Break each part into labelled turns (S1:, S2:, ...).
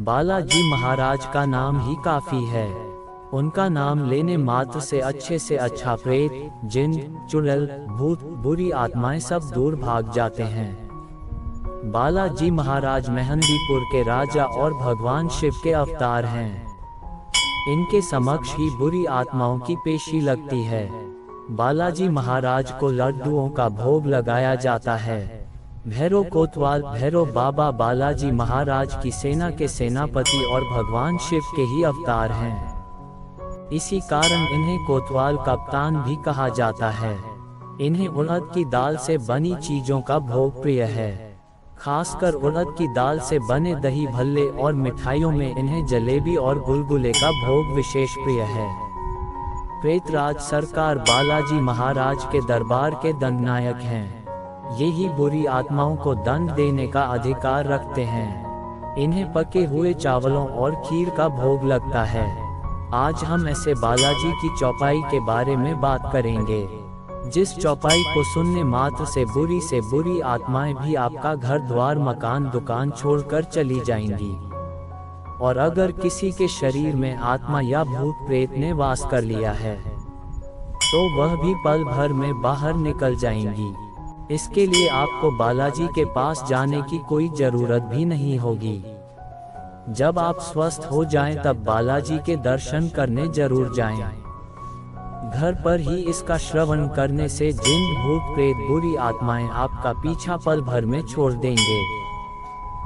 S1: बालाजी महाराज का नाम ही काफी है। उनका नाम लेने मात्र से अच्छा प्रेत, जिन, चुड़ैल, भूत, बुरी आत्माएं सब दूर भाग जाते हैं। बालाजी महाराज मेहंदीपुर के राजा और भगवान शिव के अवतार हैं। इनके समक्ष ही बुरी आत्माओं की पेशी लगती है। बालाजी महाराज को लड्डुओं का भोग लगाया जाता है। भैरव कोतवाल भैरव बाबा बालाजी महाराज की सेना के सेनापति और भगवान शिव के ही अवतार हैं। इसी कारण इन्हें कोतवाल कप्तान भी कहा जाता है। इन्हें उड़द की दाल से बनी चीजों का भोग प्रिय है। खासकर उड़द की दाल से बने दही भल्ले और मिठाइयों में इन्हें जलेबी और गुलगुले का भोग विशेष प्रिय है। प्रेतराज सरकार बालाजी महाराज के दरबार के दंडनायक हैं। ये ही बुरी आत्माओं को दंड देने का अधिकार रखते हैं। इन्हें पके हुए चावलों और खीर का भोग लगता है। आज हम ऐसे बालाजी की चौपाई के बारे में बात करेंगे, जिस चौपाई को सुनने मात्र से बुरी आत्माएं भी आपका घर द्वार मकान दुकान छोड़कर चली जाएंगी। और अगर किसी के शरीर में आत्मा या भूत प्रेत ने वास कर लिया है तो वह भी पल भर में बाहर निकल जाएंगी। इसके लिए आपको बालाजी के पास जाने की कोई जरूरत भी नहीं होगी। जब आप स्वस्थ हो जाएं तब बालाजी के दर्शन करने जरूर जाएं। घर पर ही इसका श्रवण करने से जिन भूत प्रेत बुरी आत्माएं आपका पीछा पल भर में छोड़ देंगे।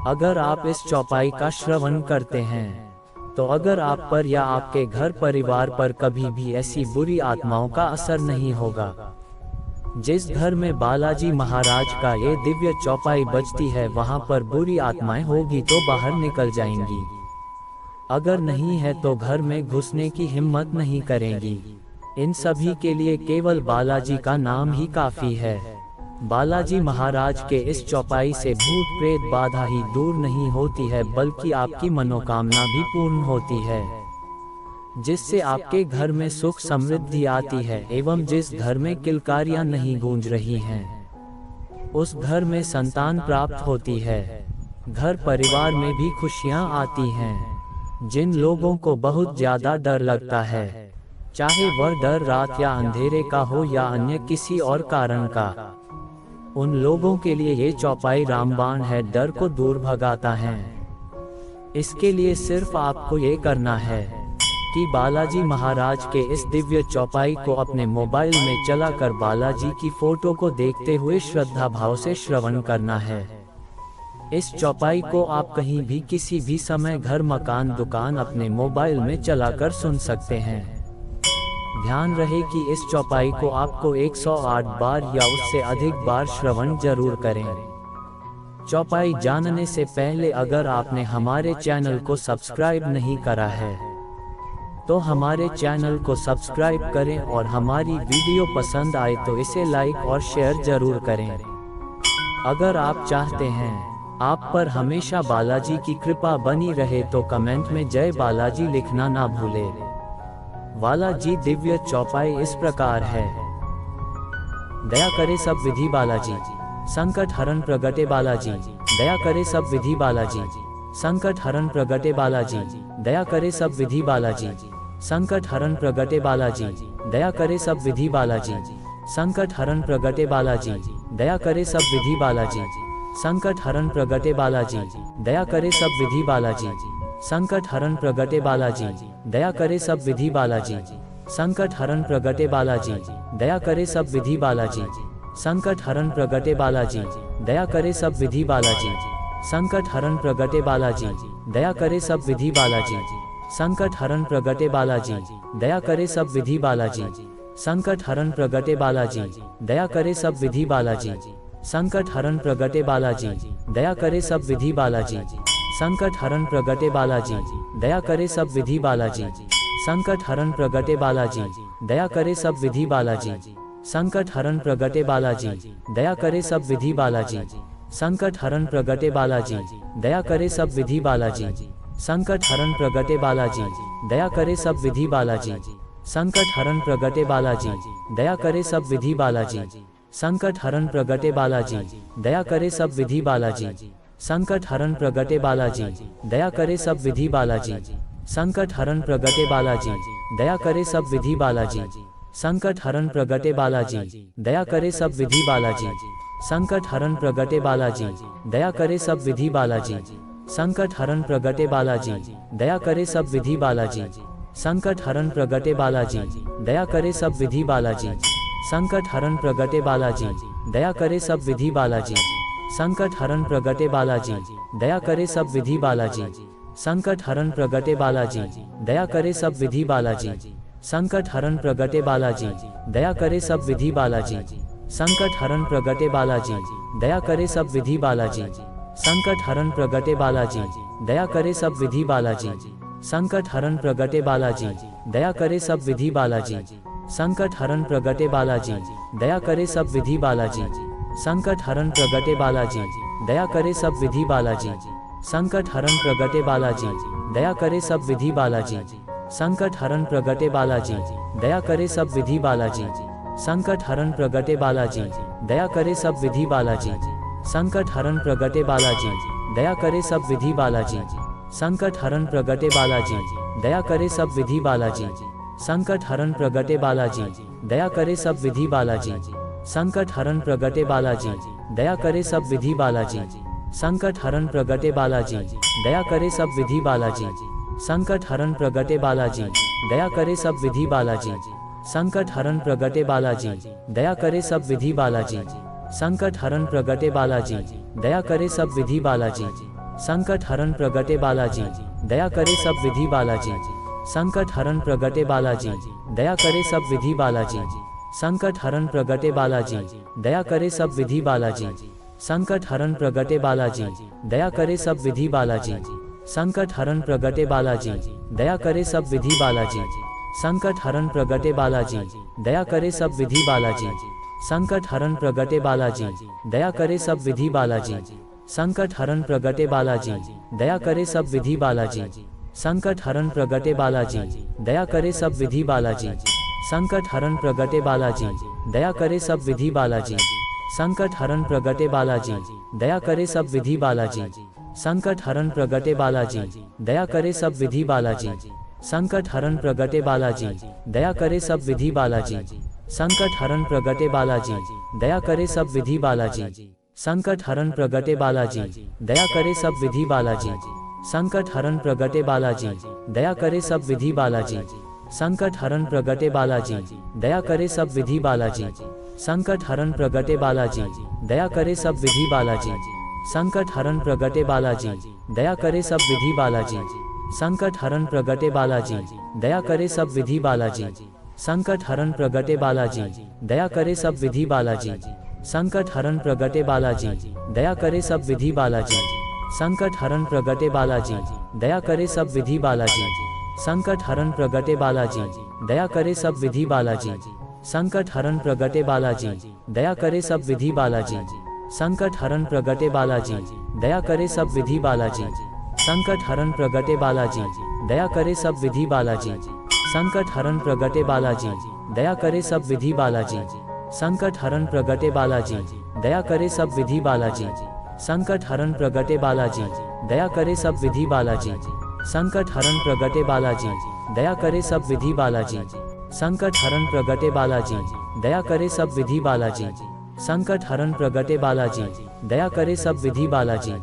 S1: अगर आप इस चौपाई का श्रवण करते हैं तो अगर आप पर या आपके घर परिवार पर कभी भी ऐसी बुरी आत्माओं का असर नहीं होगा। जिस घर में बालाजी महाराज का ये दिव्य चौपाई बजती है वहां पर बुरी आत्माएं होगी तो बाहर निकल जाएंगी। अगर नहीं है तो घर में घुसने की हिम्मत नहीं करेंगी। इन सभी के लिए केवल बालाजी का नाम ही काफी है। बालाजी महाराज के इस चौपाई से भूत प्रेत बाधा ही दूर नहीं होती है बल्कि आपकी मनोकामना भी पूर्ण होती है, जिससे आपके घर में सुख समृद्धि आती है एवं जिस घर में किलकारियां नहीं गूंज रही हैं उस घर में संतान प्राप्त होती है। घर परिवार में भी खुशियां आती हैं। जिन लोगों को बहुत ज्यादा डर लगता है, चाहे वह डर रात या अंधेरे का हो या अन्य किसी और कारण का, उन लोगों के लिए ये चौपाई रामबाण है, डर को दूर भगाता है। इसके लिए सिर्फ आपको ये करना है कि बालाजी महाराज के इस दिव्य चौपाई को अपने मोबाइल में चलाकर बालाजी की फोटो को देखते हुए श्रद्धा भाव से श्रवण करना है। इस चौपाई को आप कहीं भी किसी भी समय घर मकान दुकान अपने मोबाइल में चलाकर सुन सकते हैं। ध्यान रहे कि इस चौपाई को आपको 108 बार या उससे अधिक बार श्रवण जरूर करें। चौपाई जानने से पहले अगर आपने हमारे चैनल को सब्सक्राइब नहीं करा है तो हमारे चैनल को सब्सक्राइब करें और हमारी वीडियो पसंद आए तो इसे लाइक और शेयर जरूर करें। अगर आप चाहते हैं आप पर हमेशा बालाजी की कृपा बनी रहे तो कमेंट में जय बालाजी लिखना ना भूलें। बालाजी दिव्य चौपाई इस प्रकार है। दया करे सब विधि बालाजी, संकट हरण प्रगटे बालाजी, दया करे सब विधि बालाजी, संकट हरण प्रगटे बालाजी, दया करे सब विधि बालाजी, संकट हरण प्रगटे बालाजी, दया करे सब विधि बालाजी, संकट हरण प्रगटे बालाजी, दया करे सब विधि बालाजी, संकट हरण प्रगटे बालाजी, दया करे सब विधि बालाजी, संकट हरण प्रगटे बालाजी, दया करे सब विधि बालाजी, संकट हरण प्रगटे बालाजी, दया करे सब विधि बालाजी, संकट हरण प्रगटे बालाजी, दया करे सब विधि बालाजी, संकट हरण प्रगटे बालाजी, दया करे सब विधि बालाजी, संकट हरण प्रगटे बालाजी, दया करे सब विधि बालाजी, संकट हरण प्रगटे बालाजी, दया करे सब विधि बालाजी, संकट हरण प्रगटे बालाजी, दया करे सब विधि बालाजी, संकट हरण प्रगटे बालाजी, दया करे सब विधि बालाजी, संकट हरण प्रगटे बालाजी, दया करे सब विधि बालाजी, संकट हरण प्रगटे बालाजी, दया करे सब विधि बालाजी, संकट हरण प्रगटे बालाजी, दया करे सब विधि बालाजी, संकट हरण प्रगटे बालाजी, दया करे सब विधि बालाजी, संकट हरण प्रगटे बालाजी, दया करे सब विधि बालाजी, संकट हरण प्रगटे बालाजी, दया करे सब विधि बालाजी, संकट हरण प्रगटे बालाजी, दया करे सब विधि बालाजी। संकट हरण प्रगटे बालाजी, दया करे सब विधि बालाजी। संकट हरण प्रगटे बालाजी, दया करे सब विधि बालाजी। संकट हरण प्रगटे बालाजी, दया करे सब विधि बालाजी। संकट हरण प्रगटे बालाजी, दया करे सब विधि बालाजी। संकट हरण प्रगटे बालाजी, दया करे सब विधि बालाजी। संकट हरण प्रगटे बालाजी, दया करे सब विधि बालाजी। संकट हरण प्रगटे बालाजी, दया करे सब विधि बालाजी। संकट हरण प्रगटे बालाजी, दया करे सब विधि बालाजी। संकट हरण प्रगटे बालाजी, दया करे सब विधि बालाजी। संकट हरण प्रगटे बालाजी, दया करे सब विधि बालाजी। संकट हरण प्रगटे बालाजी, दया करे सब विधि बालाजी। संकट हरण प्रगटे बालाजी, दया करे सब विधि बालाजी। संकट हरण प्रगटे बालाजी, दया करे सब विधि बालाजी। संकट हरण प्रगटे बालाजी, दया करे सब विधि बालाजी। संकट हरण प्रगटे बालाजी, दया करे सब विधि बालाजी। संकट हरण प्रगटे बालाजी, दया करे सब विधि बालाजी। संकट हरण प्रगटे बालाजी, दया करे सब विधि बालाजी। संकट हरण प्रगटे बालाजी, दया करे सब विधि बालाजी। संकट हरण प्रगटे बालाजी, दया करे सब विधि बालाजी। संकट हरण प्रगटे बालाजी, दया करे सब विधि बालाजी। संकट हरण प्रगटे बालाजी, दया करे सब विधि बालाजी। संकट हरण प्रगटे बालाजी, दया करे सब विधि बालाजी। संकट हरण प्रगटे बालाजी, दया करे सब विधि बालाजी। संकट हरण प्रगटे बालाजी, दया करे सब विधि बालाजी। संकट हरण प्रगटे बालाजी, दया करे सब विधि बालाजी। संकट हरण प्रगटे बालाजी, दया करे सब विधि बालाजी। संकट हरण प्रगटे बालाजी, दया करे सब विधि बालाजी। संकट हरण प्रगटे बालाजी, दया करे सब विधि बालाजी। संकट हरण प्रगटे बालाजी, दया करे सब विधि बालाजी। संकट हरण प्रगटे बालाजी, दया करे सब विधि बालाजी। संकट हरण प्रगटे बालाजी, दया करे सब विधि बालाजी। संकट हरण प्रगटे बालाजी, दया करे सब विधि बालाजी। संकट हरण प्रगटे बालाजी, दया करे सब विधि बालाजी। संकट हरण प्रगटे बालाजी, दया करे सब विधि बालाजी। संकट हरण प्रगटे बालाजी, दया करे सब विधि बालाजी। संकट हरण प्रगटे बालाजी, दया करे सब विधि बालाजी। संकट हरण प्रगटे बालाजी, दया करे सब विधि बालाजी। संकट हरण प्रगटे बालाजी, दया करे सब विधि बालाजी। संकट हरण प्रगटे बालाजी, दया करे सब विधि बालाजी। संकट हरण प्रगटे बालाजी, दया करे सब विधि बालाजी। संकट हरण प्रगटे बालाजी, दया करे सब विधि बालाजी। संकट हरण प्रगटे बालाजी, दया करे सब विधि बालाजी। संकट हरण प्रगटे बालाजी, दया करे सब विधि बालाजी। संकट हरण प्रगटे बालाजी, दया करे सब विधि बालाजी। संकट हरण प्रगटे बालाजी, दया करे सब विधि बालाजी। संकट हरण प्रगटे बालाजी, दया करे सब विधि बालाजी। संकट हरण प्रगटे बालाजी, दया करे सब विधि बालाजी। संकट हरण प्रगटे बालाजी, दया करे सब विधि बालाजी। संकट हरण प्रगटे बालाजी, दया करे सब विधि बालाजी। संकट हरण प्रगटे बालाजी, दया करे सब विधि बालाजी। संकट हरण प्रगटे बालाजी, दया करे सब विधि बालाजी। संकट हरण प्रगटे बालाजी, दया करे सब विधि बालाजी। संकट हरण प्रगटे बालाजी, दया करे सब विधि बालाजी। संकट हरण प्रगटे बालाजी, दया करे सब विधि बालाजी। संकट हरण प्रगटे बालाजी, दया करे सब विधि बालाजी। संकट हरण प्रगटे बालाजी, दया करे सब विधि बालाजी। संकट हरण प्रगटे बालाजी, दया करे सब विधि बालाजी। संकट हरण प्रगटे बालाजी, दया करे सब विधि बालाजी। संकट हरण प्रगटे बालाजी, दया करे सब विधि बालाजी।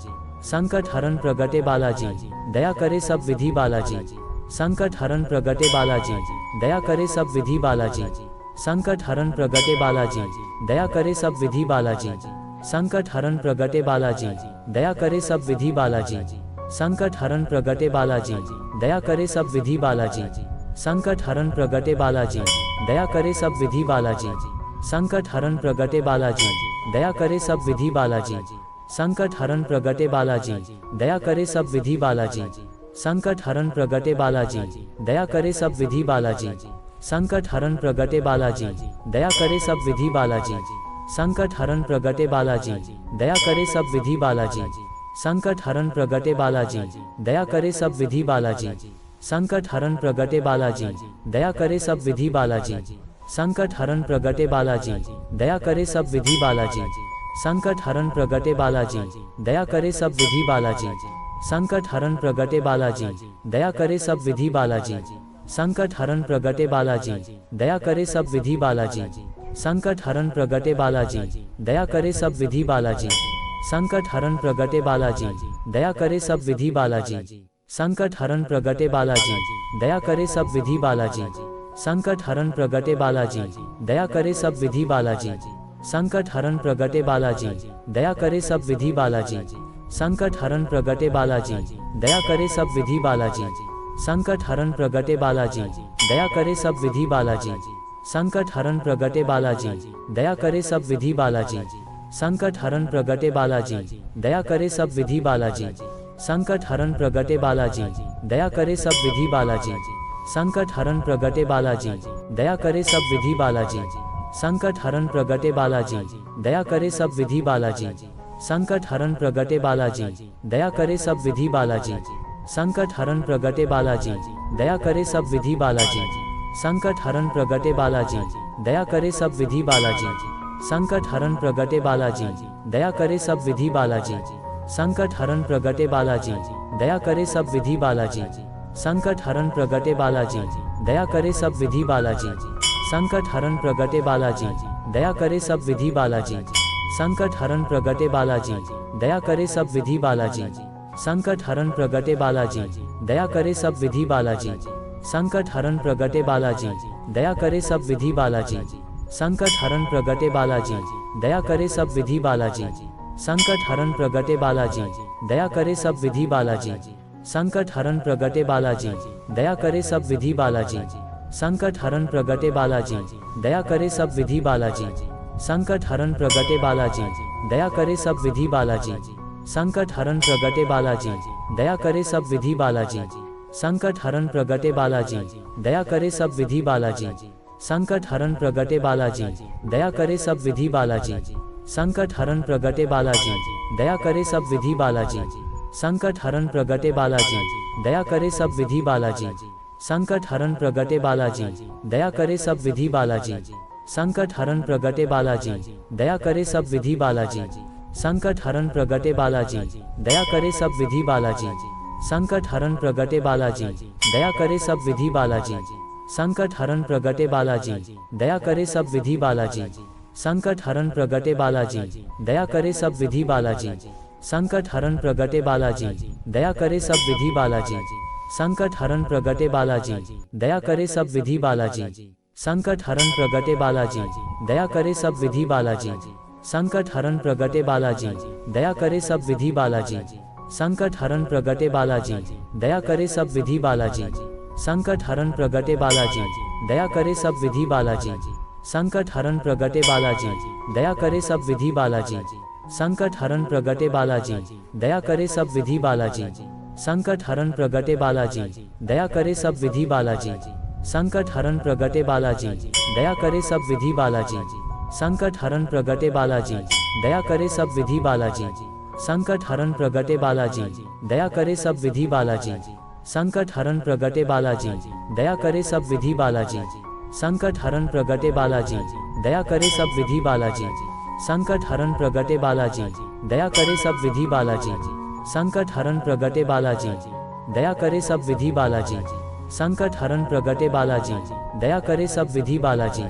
S1: संकट हरण प्रगटे बालाजी, दया करे सब विधि बालाजी। संकट हरण प्रगटे बालाजी, दया करे सब विधि बालाजी। संकट हरण प्रगटे बालाजी, दया करे सब विधि बालाजी। संकट हरण प्रगटे बालाजी, दया करे सब विधि बालाजी। संकट हरण प्रगटे बालाजी, दया करे सब विधि बालाजी। संकट हरण प्रगटे बालाजी, दया करे सब विधि बालाजी। संकट हरण प्रगटे बालाजी, दया करे सब विधि बालाजी। संकट हरण प्रगटे बालाजी, दया करे सब विधि बालाजी। संकट हरण प्रगटे बालाजी, दया करे सब विधि बालाजी। संकट हरण प्रगटे बालाजी, दया करे सब विधि बालाजी। संकट हरण प्रगटे बालाजी, दया करे सब विधि बालाजी। संकट हरण प्रगटे बालाजी, दया करे सब विधि बालाजी। संकट हरण प्रगटे बालाजी, दया करे सब विधि बालाजी। संकट हरण प्रगटे बालाजी, दया करे सब विधि बालाजी। संकट हरण प्रगटे बालाजी, दया करे सब विधि बालाजी। संकट हरण प्रगटे बालाजी, दया करे सब विधि बालाजी। संकट हरण प्रगटे बालाजी, दया करे सब विधि बालाजी। संकट हरण प्रगटे बालाजी, दया करे सब विधि बालाजी। संकट हरण प्रगटे बालाजी, दया करे सब विधि बालाजी। संकट हरण प्रगटे बालाजी, दया करे सब विधि बालाजी। संकट हरण प्रगटे बालाजी, दया करे सब विधि बालाजी। संकट हरण प्रगटे बालाजी, दया करे सब विधि बालाजी। संकट हरण प्रगटे बालाजी, दया करे सब विधि बालाजी। संकट हरण प्रगटे बालाजी, दया करे सब विधि बालाजी। संकट हरण प्रगटे बालाजी, दया करे सब विधि बालाजी। संकट हरण प्रगटे बालाजी, दया करे सब विधि बालाजी। संकट हरण प्रगटे बालाजी, दया करे सब विधि बालाजी। संकट हरण प्रगटे बालाजी, दया करे सब विधि बालाजी। संकट हरण प्रगटे बालाजी, दया करे सब विधि बालाजी। संकट हरण प्रगटे बालाजी, दया करे सब विधि बालाजी। संकट हरण प्रगटे बालाजी, दया करे सब विधि बालाजी। संकट हरण प्रगटे बालाजी, दया करे सब विधि बालाजी। संकट हरण प्रगटे बालाजी, दया करे सब विधि बालाजी। संकट हरण प्रगटे बालाजी, दया करे सब विधि बालाजी। संकट हरण प्रगटे बालाजी, दया करे सब विधि बालाजी। संकट हरण प्रगटे बालाजी, दया करे सब विधि बालाजी। संकट हरण प्रगटे बालाजी, दया करे सब विधि बालाजी। संकट हरण प्रगटे बालाजी, दया करे सब विधि बालाजी। संकट हरण प्रगटे बालाजी, दया करे सब विधि बालाजी। संकट हरण प्रगटे बालाजी, दया करे सब विधि बालाजी। संकट हरण प्रगटे बालाजी, दया करे सब विधि बालाजी। संकट हरण प्रगटे बालाजी, दया करे सब विधि बालाजी। संकट हरण प्रगटे बालाजी, दया करे सब विधि बालाजी। संकट हरण प्रगटे बालाजी, दया करे सब विधि बालाजी। संकट हरण प्रगटे बालाजी, दया करे सब विधि बालाजी। संकट हरण प्रगटे बालाजी, दया करे सब विधि बालाजी। संकट हरण प्रगटे बालाजी, दया करे सब विधि बालाजी। संकट हरण प्रगटे बालाजी, दया करे सब विधि बालाजी। संकट हरण प्रगटे बालाजी, दया करे सब विधि बालाजी। संकट हरण प्रगटे बालाजी, दया करे सब विधि बालाजी। संकट हरण प्रगटे बालाजी, दया करे सब विधि बालाजी। संकट हरण प्रगटे बालाजी, दया करे सब विधि बालाजी। संकट हरण प्रगटे बालाजी, दया करे सब विधि बालाजी। संकट हरण प्रगटे बालाजी, दया करे सब विधि बालाजी। संकट हरण प्रगटे बालाजी, दया करे सब विधि बालाजी। संकट हरण प्रगटे बालाजी, दया करे सब विधि बालाजी। संकट हरण प्रगटे बालाजी, दया करे सब विधि बालाजी। संकट हरण प्रगटे बालाजी, दया करे सब विधि बालाजी। संकट हरण प्रगटे बालाजी, दया करे सब विधि बालाजी। संकट हरण प्रगटे बालाजी, दया करे सब विधि बालाजी। संकट हरण प्रगटे बालाजी, दया करे सब विधि बालाजी। संकट हरण प्रगटे बालाजी, दया करे सब विधि बालाजी। संकट हरण प्रगटे बालाजी, दया करे सब विधि बालाजी। संकट हरण प्रगटे बालाजी, दया करे सब विधि बालाजी। संकट हरण प्रगटे बालाजी, दया करे सब विधि बालाजी। संकट हरण प्रगटे बालाजी, दया करे सब विधि बालाजी। संकट हरण प्रगटे बालाजी, दया करे सब विधि बालाजी। संकट हरण प्रगटे बालाजी, दया करे सब विधि बालाजी। संकट हरण प्रगटे बालाजी, दया करे सब विधि बालाजी। संकट हरण प्रगटे बालाजी, दया करे सब विधि बालाजी। संकट हरण प्रगटे बालाजी, दया करे सब विधि बालाजी। संकट हरण प्रगटे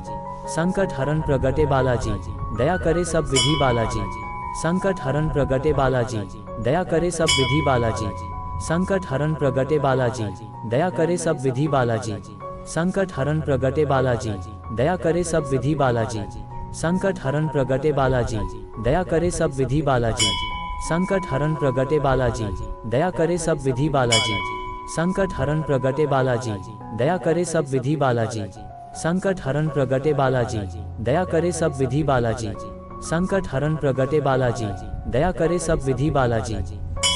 S1: बालाजी, दया करे सब विधि बालाजी। संकट हरण प्रगटे बालाजी, दया करे सब विधि बालाजी। संकट हरण प्रगटे बालाजी, दया करे सब विधि बालाजी। संकट हरण प्रगटे बालाजी, दया करे सब विधि बालाजी। संकट हरण प्रगटे बालाजी, दया करे सब विधि बालाजी। संकट हरण प्रगटे बालाजी, दया करे सब विधि बालाजी। संकट हरण प्रगटे बालाजी, दया करे सब विधि बालाजी। संकट हरण प्रगटे बालाजी, दया करे सब विधि बालाजी। संकट हरण प्रगटे बालाजी, दया करे सब विधि बालाजी।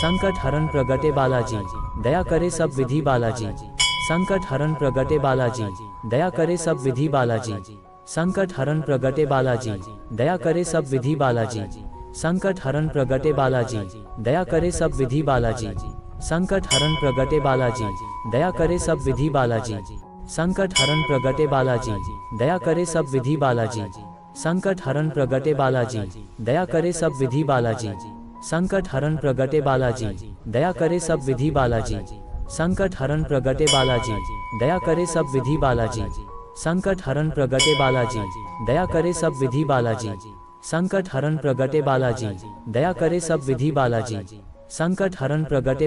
S1: संकट हरण प्रगटे बालाजी, दया करे सब विधि बालाजी। संकट हरण प्रगटे बालाजी, दया करे सब विधि बालाजी। संकट हरण प्रगटे बालाजी, दया करे सब विधि बालाजी। संकट हरण प्रगटे बालाजी, दया करे सब विधि बालाजी। संकट हरण प्रगटे बालाजी, दया करे सब विधि बालाजी। संकट हरण प्रगटे बालाजी, दया करे सब विधि बालाजी। संकट हरण प्रगटे बालाजी, दया करे सब विधि बालाजी। संकट हरण प्रगटे बालाजी, दया करे सब विधि बालाजी। संकट हरण प्रगटे बालाजी, दया करे सब विधि बालाजी। संकट हरण प्रगटे बालाजी, दया करे सब विधि बालाजी। संकट हरण प्रगटे बालाजी, दया करे सब विधि बालाजी। संकट हरण प्रगटे